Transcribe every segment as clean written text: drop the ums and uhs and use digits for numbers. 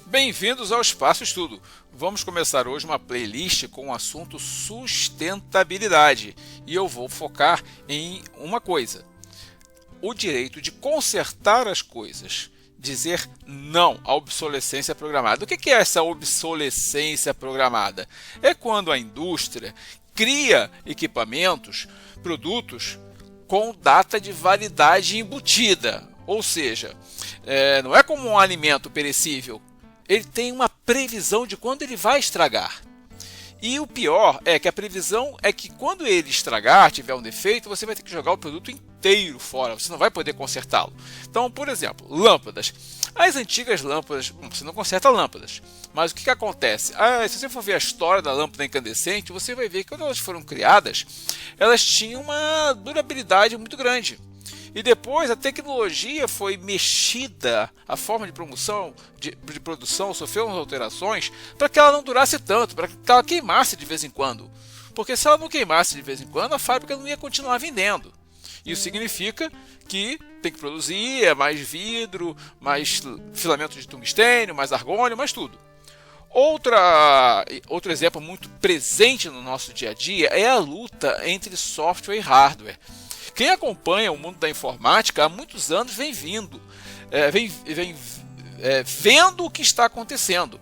Bem-vindos ao Espaço Estudo. Vamos começar hoje uma playlist com o assunto sustentabilidade e eu vou focar em uma coisa: o direito de consertar as coisas, dizer não à obsolescência programada. O que é essa obsolescência programada? É quando a indústria cria equipamentos, produtos com data de validade embutida, ou seja, não é como um alimento perecível. Ele tem uma previsão de quando ele vai estragar. E o pior é que a previsão é que quando ele estragar, tiver um defeito, você vai ter que jogar o produto inteiro fora, você não vai poder consertá-lo. Então, por exemplo, lâmpadas. As antigas lâmpadas, você não conserta lâmpadas, mas o que acontece? Se você for ver a história da lâmpada incandescente, você vai ver que quando elas foram criadas, elas tinham uma durabilidade muito grande. E depois a tecnologia foi mexida, a forma de promoção, de produção sofreu umas alterações para que ela não durasse tanto, para que ela queimasse de vez em quando. Porque se ela não queimasse de vez em quando, a fábrica não ia continuar vendendo. Isso significa que tem que produzir mais vidro, mais filamento de tungstênio, mais argônio, mais tudo. Outro exemplo muito presente no nosso dia a dia é a luta entre software e hardware. Quem acompanha o mundo da informática há muitos anos vem vendo o que está acontecendo.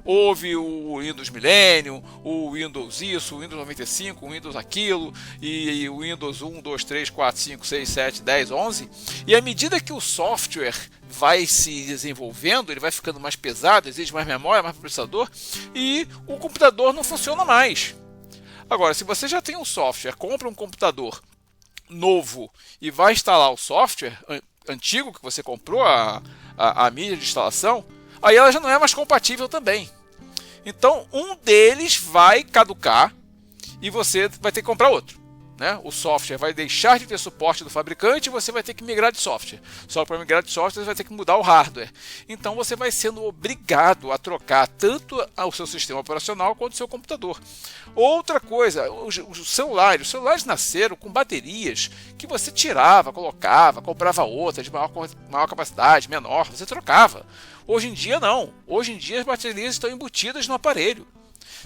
Houve o Windows Millennium, o Windows isso, o Windows 95, o Windows aquilo, e o Windows 1, 2, 3, 4, 5, 6, 7, 10, 11. E à medida que o software vai se desenvolvendo, ele vai ficando mais pesado, exige mais memória, mais processador, e o computador não funciona mais. Agora, se você já tem um software, compra um computador novo e vai instalar o software antigo que você comprou, a mídia de instalação, aí ela já não é mais compatível também. Então um deles vai caducar e você vai ter que comprar outro. O software vai deixar de ter suporte do fabricante e você vai ter que migrar de software. Só para migrar de software você vai ter que mudar o hardware. Então você vai sendo obrigado a trocar tanto o seu sistema operacional quanto o seu computador. Outra coisa, os celulares nasceram com baterias que você tirava, colocava, comprava outras de maior capacidade, menor, você trocava. Hoje em dia não. Hoje em dia as baterias estão embutidas no aparelho.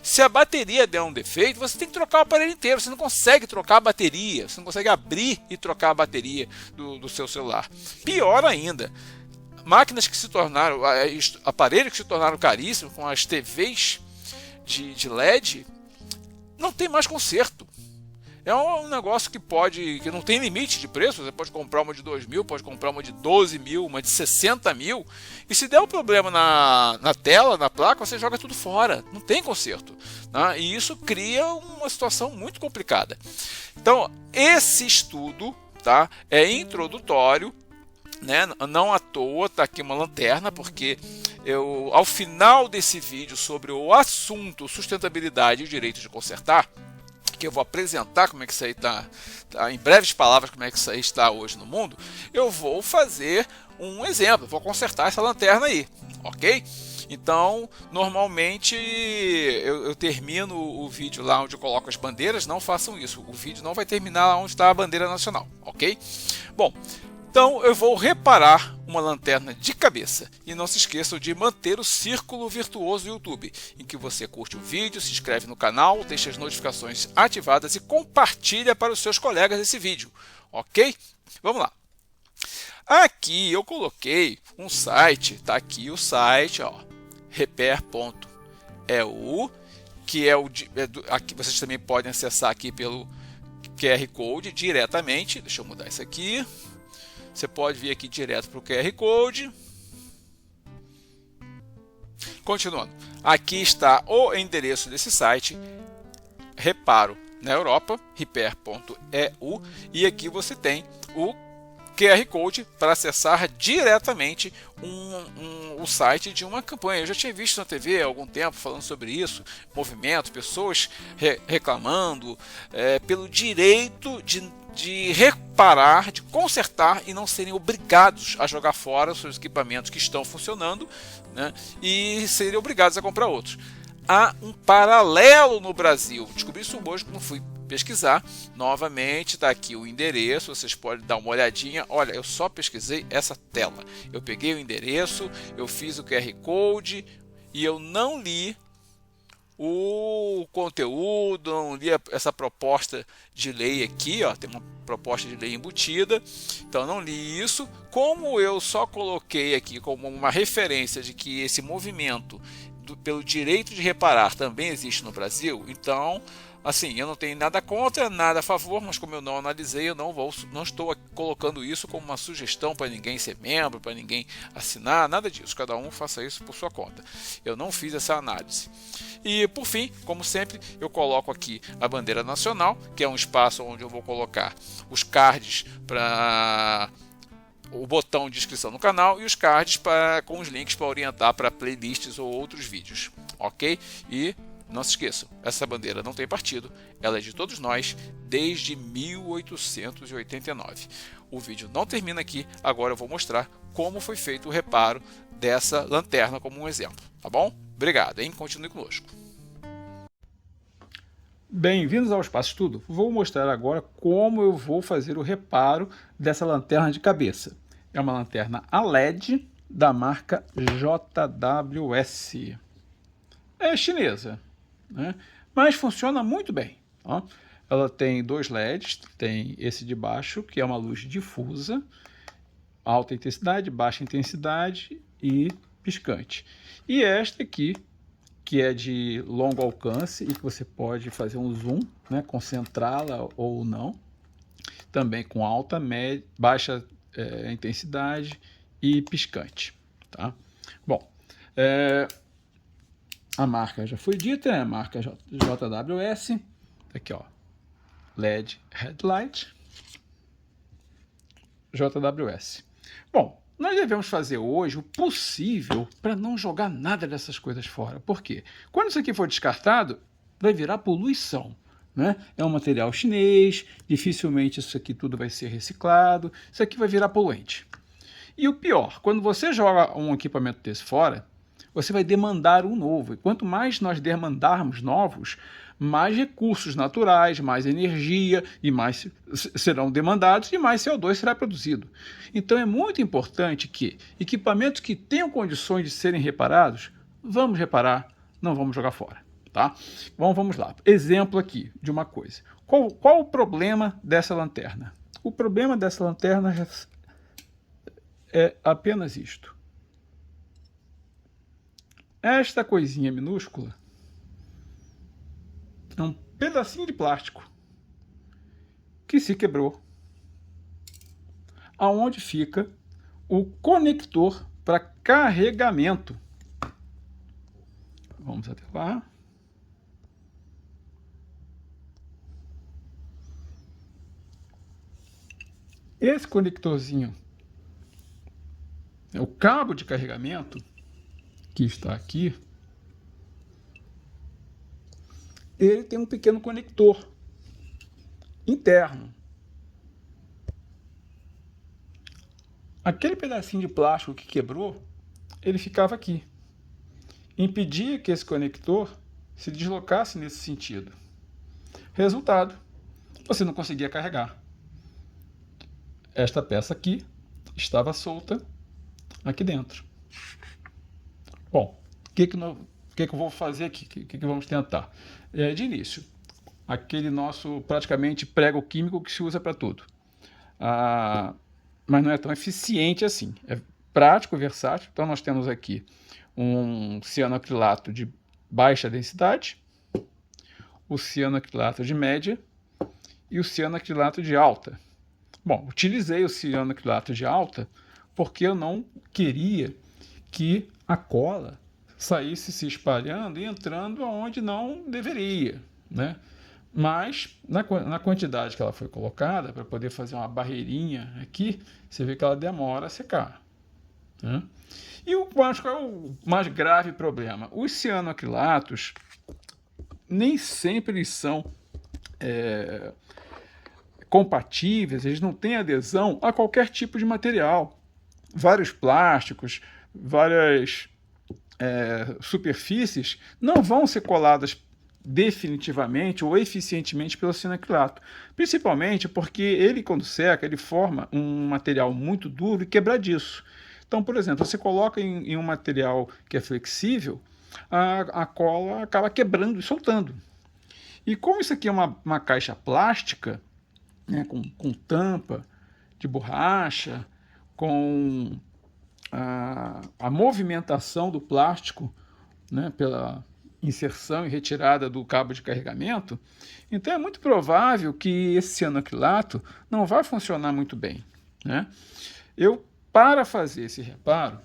Se a bateria der um defeito, você tem que trocar o aparelho inteiro. Você não consegue trocar a bateria, você não consegue abrir e trocar a bateria do seu celular. Pior ainda, máquinas que se tornaram, aparelhos que se tornaram caríssimos, com as TVs de LED, não tem mais conserto. É um negócio que não tem limite de preço. Você pode comprar uma de 2 mil, pode comprar uma de 12 mil, uma de 60 mil. E se der um problema na tela, na placa, você joga tudo fora. Não tem conserto. E isso cria uma situação muito complicada. Então, esse estudo é introdutório. Não à toa está aqui uma lanterna, porque ao final desse vídeo sobre o assunto sustentabilidade e o direito de consertar, que eu vou apresentar como é que isso aí está, em breves palavras, como é que isso aí está hoje no mundo, eu vou fazer um exemplo, vou consertar essa lanterna aí, ok? Então, normalmente eu termino o vídeo lá onde eu coloco as bandeiras. Não façam isso, o vídeo não vai terminar lá onde está a bandeira nacional, ok? Bom, então eu vou reparar uma lanterna de cabeça. E não se esqueçam de manter o círculo virtuoso do YouTube, em que você curte o vídeo, se inscreve no canal, deixa as notificações ativadas e compartilha para os seus colegas esse vídeo, ok? Vamos lá. Aqui eu coloquei um site, está aqui o site, repair.eu, que aqui vocês também podem acessar aqui pelo QR Code diretamente. Deixa eu mudar isso aqui. Você pode vir aqui direto para o QR Code. Continuando, aqui está o endereço desse site, Reparo na Europa, repair.eu, e aqui você tem o QR Code para acessar diretamente o site de uma campanha. Eu já tinha visto na TV há algum tempo falando sobre isso, movimento, pessoas reclamando pelo direito de reparar, de consertar e não serem obrigados a jogar fora os seus equipamentos que estão funcionando, e serem obrigados a comprar outros. Há um paralelo no Brasil. Descobri isso hoje quando fui pesquisar, novamente está aqui o endereço, vocês podem dar uma olhadinha. Olha, eu só pesquisei essa tela, eu peguei o endereço, eu fiz o QR Code e eu não li o conteúdo, não li essa proposta de lei aqui, ó, tem uma proposta de lei embutida, então não li isso. Como eu só coloquei aqui como uma referência de que esse movimento pelo direito de reparar também existe no Brasil, então assim, eu não tenho nada contra, nada a favor, mas como eu não analisei, eu não estou colocando isso como uma sugestão para ninguém ser membro, para ninguém assinar, nada disso. Cada um faça isso por sua conta. Eu não fiz essa análise. E por fim, como sempre, eu coloco aqui a bandeira nacional, que é um espaço onde eu vou colocar os cards para o botão de inscrição no canal e os cards com os links para orientar para playlists ou outros vídeos, ok? E não se esqueçam, essa bandeira não tem partido, ela é de todos nós desde 1889. O vídeo não termina aqui, agora eu vou mostrar como foi feito o reparo dessa lanterna como um exemplo, tá bom? Obrigado, hein? Continue conosco. Bem-vindos ao Espaço Estudo. Vou mostrar agora como eu vou fazer o reparo dessa lanterna de cabeça. É uma lanterna a LED da marca JWS. É chinesa, né? Mas funciona muito bem. Ó. Ela tem dois LEDs, tem esse de baixo, que é uma luz difusa, alta intensidade, baixa intensidade e piscante. E esta aqui, que é de longo alcance e que você pode fazer um zoom, né, concentrá-la ou não, também com alta, média, baixa intensidade e piscante. Tá? Bom, a marca já foi dita, é a marca JWS, aqui ó, LED Headlight, JWS. Bom, nós devemos fazer hoje o possível para não jogar nada dessas coisas fora. Por quê? Quando isso aqui for descartado, vai virar poluição, né? É um material chinês, dificilmente isso aqui tudo vai ser reciclado, isso aqui vai virar poluente. E o pior, quando você joga um equipamento desse fora, você vai demandar um novo. E quanto mais nós demandarmos novos, mais recursos naturais, mais energia e mais serão demandados e mais CO2 será produzido. Então é muito importante que equipamentos que tenham condições de serem reparados, vamos reparar, não vamos jogar fora. Tá? Bom, vamos lá. Exemplo aqui de uma coisa. Qual o problema dessa lanterna? O problema dessa lanterna é apenas isto. Esta coisinha minúscula é um pedacinho de plástico que se quebrou, aonde fica o conector para carregamento. Vamos até lá. Esse conectorzinho é o cabo de carregamento que está aqui. Ele tem um pequeno conector interno. Aquele pedacinho de plástico que quebrou, ele ficava aqui. Impedia que esse conector se deslocasse nesse sentido. Resultado, você não conseguia carregar. Esta peça aqui estava solta aqui dentro. Bom, o que eu vou fazer aqui? O que vamos tentar? De início, aquele nosso praticamente prego químico que se usa para tudo. Mas não é tão eficiente assim. É prático, versátil. Então nós temos aqui um cianoacrilato de baixa densidade, o cianoacrilato de média e o cianoacrilato de alta. Bom, utilizei o cianoacrilato de alta porque eu não queria que a cola saísse se espalhando e entrando onde não deveria, né? Mas na quantidade que ela foi colocada, para poder fazer uma barreirinha aqui, você vê que ela demora a secar, né? E qual é o mais grave problema? Os cianoacrilatos nem sempre eles são compatíveis, eles não têm adesão a qualquer tipo de material. Vários plásticos, várias superfícies não vão ser coladas definitivamente ou eficientemente pelo cianoacrilato, principalmente porque ele, quando seca, ele forma um material muito duro e quebradiço. Então, por exemplo, você coloca em um material que é flexível, a cola acaba quebrando e soltando. E como isso aqui é uma caixa plástica, né, com tampa de borracha, com a movimentação do plástico, né, pela inserção e retirada do cabo de carregamento, então é muito provável que esse cianoacrilato não vai funcionar muito bem, né? Para fazer esse reparo,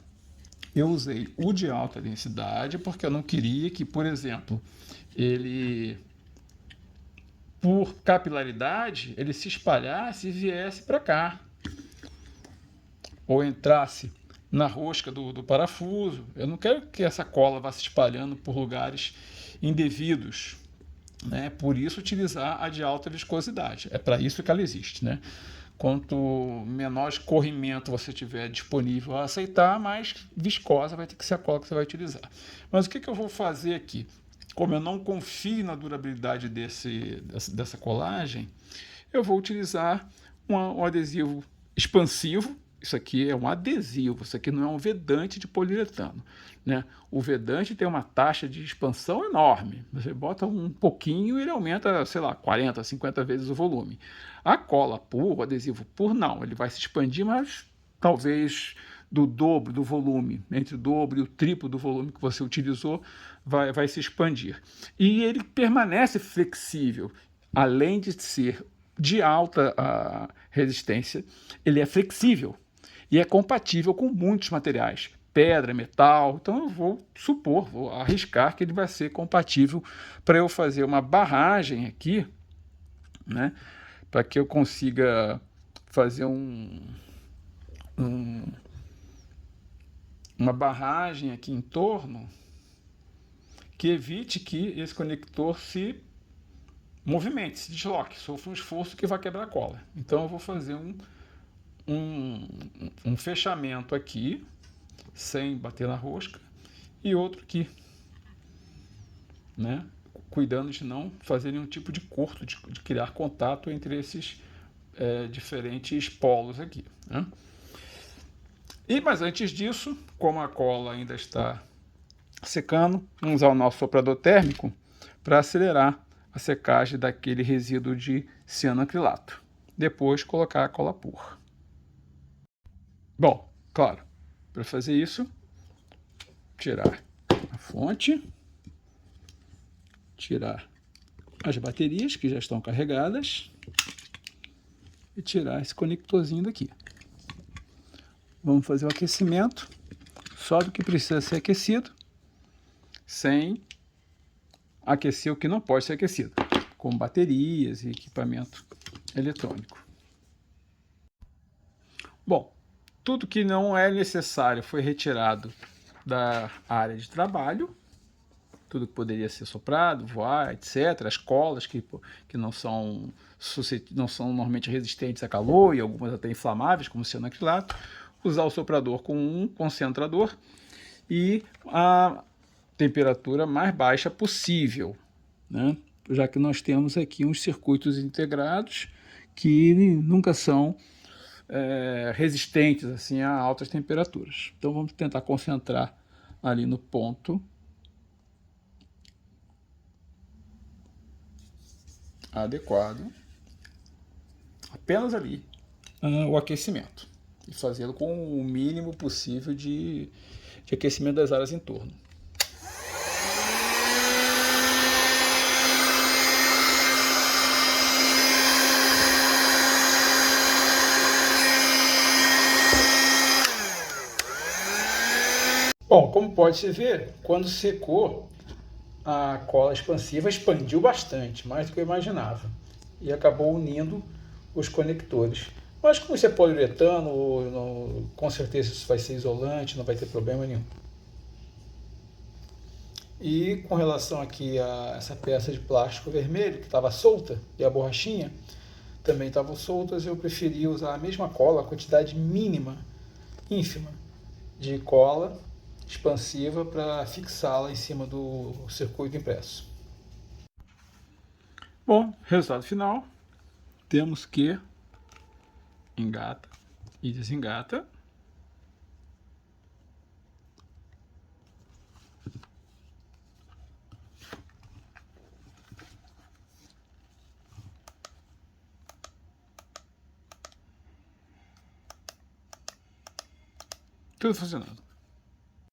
eu usei o de alta densidade, porque eu não queria que, por exemplo, ele, por capilaridade, ele se espalhasse e viesse para cá, ou entrasse na rosca do parafuso. Eu não quero que essa cola vá se espalhando por lugares indevidos, né? Por isso utilizar a de alta viscosidade. É para isso que ela existe, né? Quanto menor escorrimento você tiver disponível a aceitar, mais viscosa vai ter que ser a cola que você vai utilizar. Mas o que eu vou fazer aqui? Como eu não confio na durabilidade dessa colagem, eu vou utilizar um adesivo expansivo. Isso aqui é um adesivo, isso aqui não é um vedante de poliuretano, né? O vedante tem uma taxa de expansão enorme. Você bota um pouquinho e ele aumenta, sei lá, 40, 50 vezes o volume. A cola pur, o adesivo pur, não. Ele vai se expandir, mas talvez do dobro do volume, entre o dobro e o triplo do volume que você utilizou, vai se expandir. E ele permanece flexível, além de ser de alta resistência, ele é flexível e é compatível com muitos materiais, pedra, metal. Então eu vou arriscar que ele vai ser compatível para eu fazer uma barragem aqui, né, para que eu consiga fazer uma barragem aqui em torno que evite que esse conector se movimente, se desloque, sofra um esforço que vai quebrar a cola. Então eu vou fazer um fechamento aqui, sem bater na rosca, e outro aqui, né? Cuidando de não fazer nenhum tipo de curto, de criar contato entre esses diferentes polos aqui, né? Mas antes disso, como a cola ainda está secando, vamos usar o nosso soprador térmico para acelerar a secagem daquele resíduo de cianoacrilato. Depois colocar a cola pur. Bom, claro, para fazer isso, tirar a fonte, tirar as baterias que já estão carregadas e tirar esse conectorzinho daqui. Vamos fazer o aquecimento só do que precisa ser aquecido, sem aquecer o que não pode ser aquecido, como baterias e equipamento eletrônico. Bom, tudo que não é necessário foi retirado da área de trabalho, tudo que poderia ser soprado, voar, etc. As colas que não são normalmente resistentes a calor e algumas até inflamáveis, como o cianoacrilato. Usar o soprador com um concentrador e a temperatura mais baixa possível, né? Já que nós temos aqui uns circuitos integrados que nunca são resistentes assim, a altas temperaturas. Então vamos tentar concentrar ali no ponto adequado, apenas ali, o aquecimento, e fazê-lo com o mínimo possível de aquecimento das áreas em torno. Bom, como pode-se ver, quando secou, a cola expansiva expandiu bastante, mais do que eu imaginava, e acabou unindo os conectores. Mas como isso é poliuretano, com certeza isso vai ser isolante, não vai ter problema nenhum. E com relação aqui a essa peça de plástico vermelho, que estava solta, e a borrachinha também estavam soltas, eu preferi usar a mesma cola, a quantidade mínima, ínfima, de cola expansiva para fixá-la em cima do circuito impresso. Bom, resultado final, temos que engata e desengata. Tudo funcionando.